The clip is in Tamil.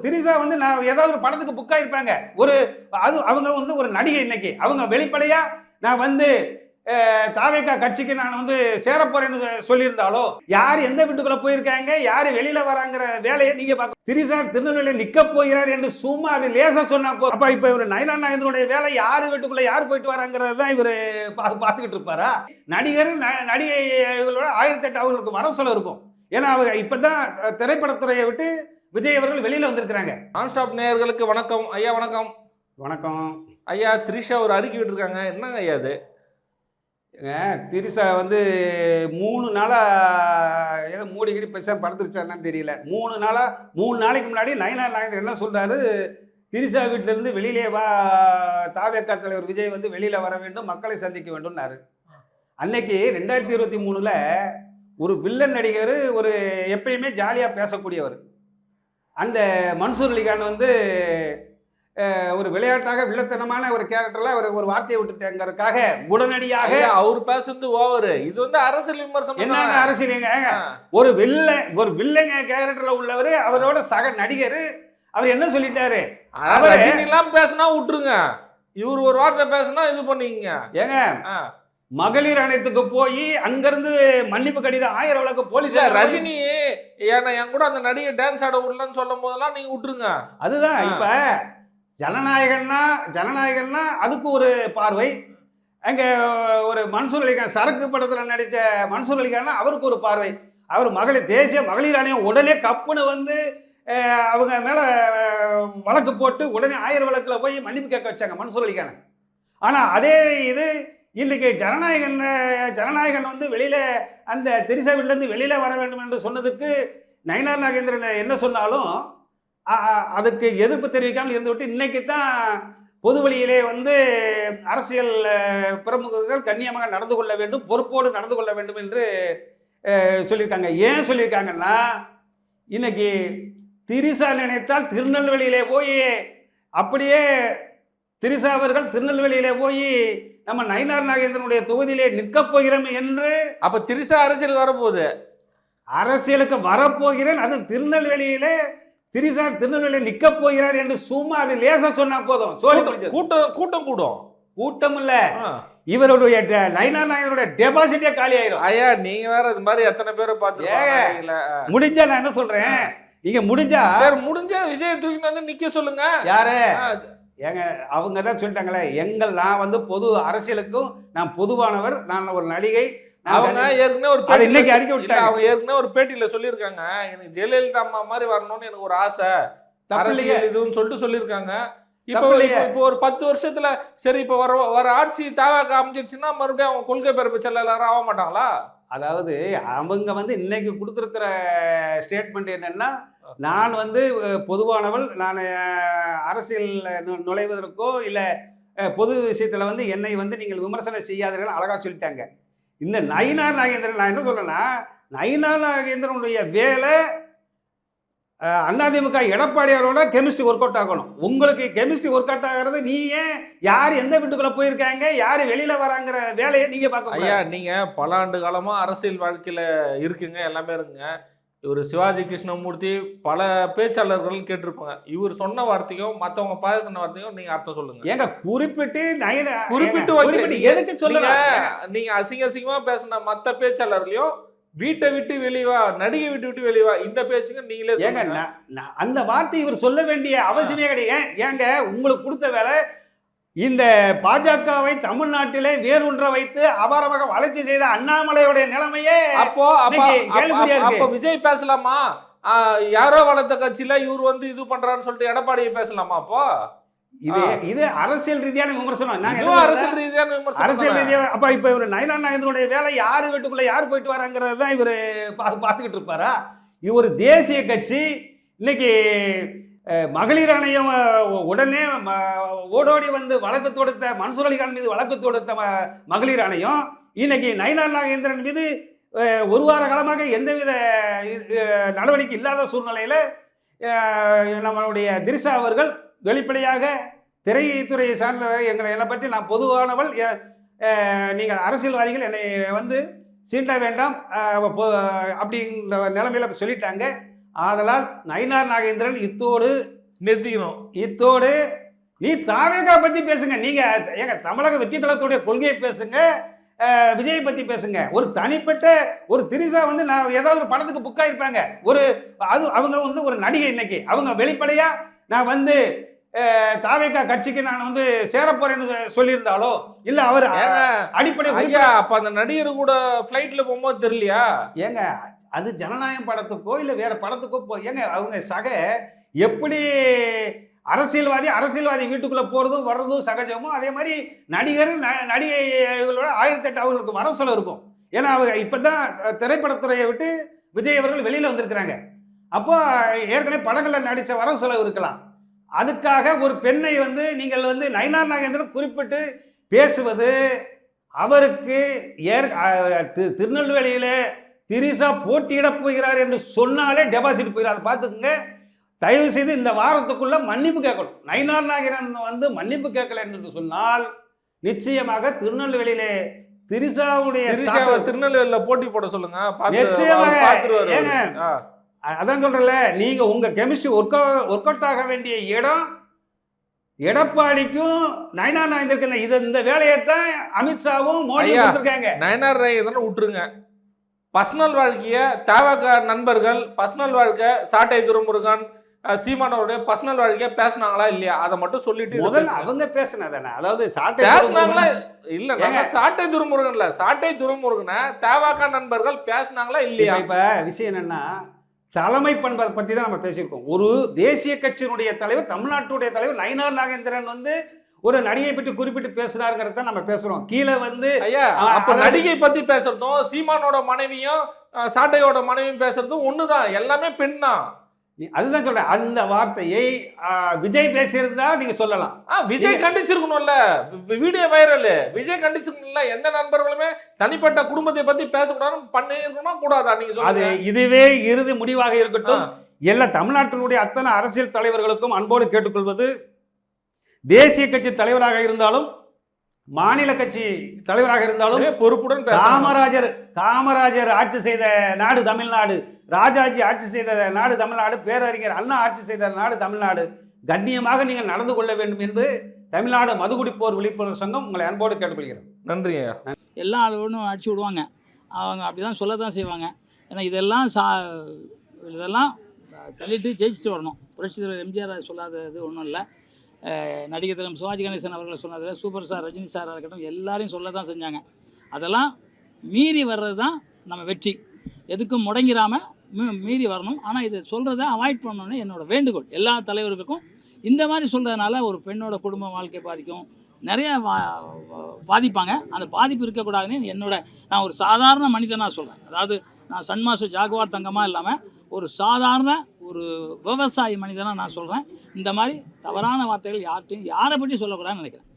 திரிசா வந்து நான் ஏதாவது ஒரு படத்துக்கு புக் ஆயிருப்பாங்க. ஒரு அது அவங்க வந்து ஒரு நடிகை. இன்னைக்கு அவங்க வெளிப்படையா நான் வந்து தாவேகா கட்சிக்கு நான் வந்து சேரப்போறேன்னு சொல்லியிருந்தாலோ, யார் எந்த வீட்டுக்குள்ள போயிருக்காங்க, யாரு வெளியில வராங்கிற வேலையை நீங்க பார்க்க. திரிசா திருநெல்வேலியில் நிக்க போகிறார் என்று சும்மா அப்படி லேசா சொன்னா போதும். அப்ப இப்ப இவர் நயனா நாகேந்திரனுடைய வேலை யாரு வீட்டுக்குள்ள யார் போயிட்டு வராங்கிறது தான் இவர் பார்த்துக்கிட்டு இருப்பாரா? நடிகர் நடிகைகளோட 1008 அவங்களுக்கு வர சொல்ல இருக்கும். ஏன்னா அவங்க இப்பதான் திரைப்படத்துறையை விட்டு விஜய் அவர்கள் வெளியில வந்திருக்கிறாங்க. நான் ஸ்டாப் நேயர்களுக்கு வணக்கம் ஐயா. வணக்கம். வணக்கம் ஐயா. திரிஷா ஒரு அறிக்கை விட்டுருக்காங்க, என்னங்க ஐயா அது? திரிசா வந்து 3 நாளா ஏதோ மூடிக்கிட்டு பெருசாக படுத்துருச்சான்னு தெரியல. 3 நாளைக்கு முன்னாடி நயனா நாகேந்திரன் என்ன சொல்றாரு, திரிசா வீட்டிலேருந்து வெளியிலே வா, தாவேகா தலைவர் விஜய் வந்து வெளியில வர வேண்டும், மக்களை சந்திக்க வேண்டும்னாரு. அன்னைக்கு 2023ல் ஒரு வில்லன் நடிகர், ஒரு எப்பயுமே ஜாலியா பேசக்கூடியவர், அந்த மன்சூர் அலிகான் வந்து ஒரு விளையாட்டாக வில்லத்தனமான ஒரு கேரக்டர்ல அவர் ஒரு வார்த்தையை விட்டுட்டாங்கிறதுக்காக உடனடியாக அவர் பேசுறது ஓவர். இது வந்து அரசியல் விமர்சனம். என்னங்க அரசியலுங்க? ஒரு வில்லங்க கேரக்டர்ல உள்ளவர், அவரோட சக நடிகர், அவர் என்ன சொல்லிட்டாரு? ரஜினி எல்லாம் பேசினா விட்டுருங்க, இவர் ஒரு வார்த்தை பேசினா இது பண்ணீங்க. ஏங்க மகளிர் ஆணையத்துக்கு போய் அங்கிருந்து மன்னிப்பு கடிதம் 1000 வழக்கு போலீஸ். ரஜினி என் கூட அந்த நடிகை டான்ஸ் ஆட விடலன்னு சொல்லும் போதெல்லாம் நீங்க விட்டுருங்க. அதுதான் இப்ப ஜனநாயகன்னா அதுக்கு ஒரு பார்வை. அங்க ஒரு மன்சூர் அலிகான் சரக்கு படத்தில் நடித்த மன்சூர் அலிகான்னா அவருக்கு ஒரு பார்வை. அவர் தேசிய மகளிர் ஆணையம் உடனே கப்புன்னு வந்து அவங்க மேல வழக்கு போட்டு உடனே 1000 வழக்குல போய் மன்னிப்பு கேட்க வச்சாங்க மன்சூர் அலிகான. ஆனா அதே இது இன்னைக்கு ஜனநாயகன் வந்து வெளியில அந்த திரிசா வீட்டிலேருந்து வெளியில வர வேண்டும் என்று சொன்னதுக்கு நயனா நாகேந்திரன் என்ன சொன்னாலும் அதுக்கு எதிர்ப்பு தெரிவிக்காமல் இருந்துவிட்டு இன்னைக்கு தான் பொது வழியிலே வந்து அரசியல் பிரமுகர்கள் கண்ணியமாக நடந்து கொள்ள வேண்டும், பொறுப்போடு நடந்து கொள்ள வேண்டும் என்று சொல்லியிருக்காங்க. ஏன் சொல்லியிருக்காங்கன்னா, இன்னைக்கு திரிசா நினைத்தால் திருநெல்வேலியிலே போய் அப்படியே திரிசா அவர்கள் திருநெல்வேலியிலே போய் நம்ம நயினார் நாகேந்திரனுடைய தொகுதியிலே நிற்கப் போகிறோம் என்று. அப்ப திரிசா அரசியல் வரப்போகுது, அரசியலுக்கு வரப்போகிறேன், அது திருநெல்வேலியிலே திரிசா திருநெல்வேலியில் நிக்க போகிறார் என்று சும்மா அப்படி லேசா சொன்னா போதும். கூட்டம் கூட்டம் இல்ல, இவருடைய நயனா நாகேந்திரனுடைய டெபாசிட்டே காலி ஆயிரும். ஐயா நீங்க வேற இது மாதிரி எத்தனை பேரை பார்த்து முடிஞ்சா நான் என்ன சொல்றேன், நீங்க முடிஞ்சா விஜய் தூக்கிட்டு வந்து நிக்க சொல்லுங்க. யாரு? ஏங்க அவங்க தான் சொல்லிட்டாங்களே, நான் வந்து பொது அரசியலுக்கும் நான் பொதுவானவர், நான் ஒரு நடிகை. அவங்க ஏற்கனவே ஒரு பேட்டியில சொல்லியிருக்காங்க, எனக்கு ஜெயலலிதா அம்மா மாதிரி வரணும்னு எனக்கு ஒரு ஆசை, அரசியல் இதுன்னு சொல்லிட்டு சொல்லியிருக்காங்க. இப்போ ஒரு 10 வருஷத்துல சரி இப்போ வர ஆட்சி தாவாக அமைஞ்சிருச்சுன்னா மறுபடியும் அவங்க கொள்கை பிறப்பு எல்லாரும் ஆக மாட்டாங்களா? அதாவது அவங்க வந்து இன்னைக்கு கொடுத்துருக்கிற ஸ்டேட்மெண்ட் என்னன்னா, நான் வந்து பொதுவானவள், நான் அரசியல் நுழைவதற்கோ இல்லை பொது விஷயத்தில் வந்து என்னை வந்து நீங்கள் விமர்சனம் செய்யாதீர்கள் அழகா சொல்லிட்டாங்க. இந்த நயினார் நாகேந்திரன் நான் என்ன சொல்றேன்னா, நயினார் நாகேந்திரனுடைய வேலை அதிமுக எடப்பாடியாரோட கெமிஸ்ட்ரி ஒர்க் அவுட் ஆகணும். உங்களுக்கு கெமிஸ்ட்ரி ஒர்க் அவுட் ஆகிறது நீ ஏன் யார் எந்த வீட்டுக்குள்ள போயிருக்காங்க, யார் வெளியில வராங்கிற வேலையை நீங்க பார்க்க. ஐயா நீங்க பல ஆண்டு காலமா அரசியல் வாழ்க்கையில இருக்குங்க, எல்லாமே இருக்குங்க. இவர் சிவாஜி கிருஷ்ணமூர்த்தி பல பேச்சாளர்கள் கேட்டிருப்பாங்க, இவர் சொன்ன வார்த்தையும் மற்றவங்க பாய சொன்ன வார்த்தையும் நீங்க அர்த்தம் சொல்லுங்க. ஏங்க குறிப்பிட்டு எதுக்கு சொல்லுங்க? நீங்க அசிங்கமா பேசின மற்ற பேச்சாளர்களையும் வீட்டை விட்டு வெளிவா, நடிகை விட்டு வெளிவா, இந்த பேச்சுங்க நீங்களே சொல்லுங்க. அந்த வார்த்தை இவர் சொல்ல வேண்டிய அவசியமே கிடையாது. ஏங்க உங்களுக்கு கொடுத்த வேலை இந்த பாஜகவை தமிழ்நாட்டிலே வேரூன்ற வைத்து அபாரமாக வளர்ச்சி செய்த அண்ணாமலையுடைய நிலைமையே. அப்போ விஜய் பேசலாமா? யாரோ வளர்த்த கட்சியில இவர் வந்து இது பண்றான்னு சொல்லிட்டு எடப்பாடியை பேசலாமா? அப்போ இது அரசியல் ரீதியான விமர்சனம். அரசியல் ரீதியான விமர்சனம். அப்ப இப்ப இவர் நயனா நாகேந்திரனுடைய வேலை யாரு வீட்டுக்குள்ள யார் போயிட்டு வராங்கிறது தான் இவர் பார்த்துக்கிட்டு இருப்பாரா? இது ஒரு தேசிய கட்சி. இன்னைக்கு மகளிர் ஆணையம் உடனே ஓடோடி வந்து வழக்கு தொடுத்த மன்சூர் அலிகான் மீது வழக்கு தொடுத்த மகளிர் ஆணையம் இன்னைக்கு நயினார் நாகேந்திரன் மீது ஒரு வார காலமாக எந்தவித நடவடிக்கை இல்லாத சூழ்நிலையில் நம்மளுடைய திரிசா அவர்கள் வெளிப்படையாக திரைத்துறையை சார்ந்தவர், என்னை பற்றி நான் பொதுவானவள், நீங்கள் அரசியல்வாதிகள் என்னை வந்து சீண்ட வேண்டாம் அப்படிங்கிற நிலைமையில் சொல்லிட்டாங்க. ஆதலால் நயினார் நாகேந்திரன் நிறுத்திக்கணும். நீ தாவேகா பத்தி பேசுங்க. நீங்க ஏங்க தமிழக வெற்றி கழகத்துடைய கொள்கையை பேசுங்க, விஜயை பத்தி பேசுங்க. ஒரு தனிப்பட்ட ஒரு திரிசா வந்து நான் ஏதாவது ஒரு படத்துக்கு புக் ஆயிருப்பாங்க. அவங்க வந்து ஒரு நடிகை. இன்னைக்கு அவங்க வெளிப்படையா நான் வந்து தாவேகா கட்சிக்கு நான் வந்து சேர போறேன்னு சொல்லியிருந்தாலோ இல்ல அவர் அடிப்படை அப்ப அந்த நடிகர் கூட பிளைட்ல போகும்போது தெரியலையா? ஏங்க அது ஜனநாயகம் படத்துக்கோ இல்ல வேற படத்துக்கோ ஏங்க அவங்க எப்படி அரசியல்வாதி வீட்டுக்குள்ள போறதும் வர்றதும் சகஜமோ அதே மாதிரி நடிகைகளோட 1008 அவங்களுக்கு வர சொல்ல இருக்கும். ஏன்னா அவங்க இப்பதான் திரைப்படத்துறையை விட்டு விஜய் அவர்கள் வெளியில வந்திருக்கிறாங்க. அப்போ ஏற்கனவே படங்கள்ல நடிச்ச வர செலவு இருக்கலாம். அதுக்காக ஒரு பெண்ணை வந்து நீங்கள் வந்து நயினார் நாகேந்திரன் குறிப்பிட்டு பேசுவது அவருக்கு திருநெல்வேலியில திரிசா போட்டியிட போகிறார் என்று சொன்னாலே டெபாசிட் போயிடும். அதை பார்த்துக்குங்க. தயவு செய்து இந்த வாரத்துக்குள்ள மன்னிப்பு கேட்கணும். நயினார் நாகேந்திரன் வந்து மன்னிப்பு கேட்கல என்று சொன்னால் நிச்சயமாக திருநெல்வேலியிலே திருநெல்வேலியில போட்டி போட சொல்லுங்க. நிச்சயமாக. அதான் சொல்றல, நீங்க உங்க கெமிஸ்ட்ரி ஒர்க் அவுட் ஆக வேண்டிய இடம் எடப்பாடிக்கும் நயினார் நாகேந்திரன். இந்த வேலையைத்தான் அமித்ஷாவும் மோடி கொடுத்திருக்காங்க. நயினார் நாகேந்திரன் விட்டுருங்க. பர்சனல் வாழ்க்கைய தவக நண்பர்கள் பர்சனல் வாழ்க்கை சாட்டை துரைமுருகன் சீமானோட பர்சனல் வாழ்க்கைய பேசினாங்களா இல்லையா அதை மட்டும் சொல்லிட்டு முதல்ல அவங்க பேசினதானே. அதாவது சாட்டை பேசினாங்களா இல்ல, சாட்டை துரைமுருகன்ல சாட்டை துரைமுருகனை தவக நண்பர்கள் பேசினாங்களா இல்லையா? இப்ப விஷயம் என்னன்னா தலைமை பண்பை பத்தி தான் நம்ம பேசியிருக்கோம். ஒரு தேசிய கட்சியினுடைய தலைவர், தமிழ்நாட்டுடைய தலைவர் நயினார் நாகேந்திரன் வந்து ஒரு நடிகை பற்றி குறிப்பிட்டு பேசுறாருங்கிறத நம்ம பேசுறோம். கீழே வந்து நடிகை பத்தி பேசுறதும் சீமானோட மனைவியும் சாட்டையோட மனைவியும் பேசுறதும் ஒண்ணுதான். எல்லாமே பெண் தான். அதுதான் சொல்றேன். அந்த வார்த்தையை விஜய் பேசியிருந்தா நீங்க சொல்லலாம். விஜய் கண்டிச்சிருக்கணும்ல. Video viral. விஜய் கண்டிச்சிருக்கணும்ல. எந்த நண்பர்களுமே தனிப்பட்ட குடும்பத்தை பத்தி பேசக்கூடாதுன்னு பண்ணிருக்கணும் கூடாதா? நீங்க சொல்லுங்க. இதுவே இறுதி முடிவாக இருக்கட்டும். எல்லா தமிழ்நாட்டினுடைய அத்தனை அரசியல் தலைவர்களுக்கும் அன்போடு கேட்டுக்கொள்வது, தேசிய கட்சி தலைவராக இருந்தாலும் மாநில கட்சி தலைவராக இருந்தாலும் பொறுப்புடன் காமராஜர் ஆட்சி செய்த நாடு தமிழ்நாடு, ராஜாஜி ஆட்சி செய்த நாடு தமிழ்நாடு, பேரறிஞர் அண்ணா ஆட்சி செய்த நாடு தமிழ்நாடு. கண்ணியமாக நீங்கள் நடந்து கொள்ள வேண்டும் என்று தமிழ்நாடு மதுகுடிப்போர் விழிப்புணர்வு சங்கம் உங்களை அன்போடு கேட்டுக்கொள்கிறேன். நன்றி. எல்லாம் அது ஒன்றும் அடிச்சு விடுவாங்க. அவங்க அப்படி தான் சொல்ல தான் செய்வாங்க. ஏன்னா இதெல்லாம் தள்ளிட்டு ஜெயிச்சுட்டு வரணும். புரட்சித்தலைவர் எம்ஜிஆர் சொல்லாதது ஒன்றும் இல்லை. நடிகர் தினம் சிவாஜி கணேசன் அவர்கள் சொன்னதில் சூப்பர் ஸ்டார் ரஜினி சாராக இருக்கட்டும் எல்லாரையும் சொல்ல தான் செஞ்சாங்க. அதெல்லாம் மீறி வர்றது தான் நம்ம வெற்றி. எதுக்கும் முடங்கிடாமல் மீறி வரணும். ஆனால் இதை சொல்கிறத அவாய்ட் பண்ணணுன்னு என்னோடய வேண்டுகோள் எல்லா தலைவர்களுக்கும். இந்த மாதிரி சொல்கிறதுனால ஒரு பெண்ணோட குடும்ப வாழ்க்கை பாதிக்கும், நிறைய பாதிப்பாங்க. அந்த பாதிப்பு இருக்கக்கூடாதுன்னு நான் ஒரு சாதாரண மனிதனாக சொல்கிறேன். அதாவது நான் சன்மாச ஜாகுவார் தங்கமாக இல்லாமல் ஒரு சாதாரண ஒரு விவசாயி மனிதனாக நான் சொல்கிறேன். இந்த மாதிரி தவறான வார்த்தைகள் யாரை பற்றி சொல்லக்கூடாதுன்னு நினைக்கிறேன்.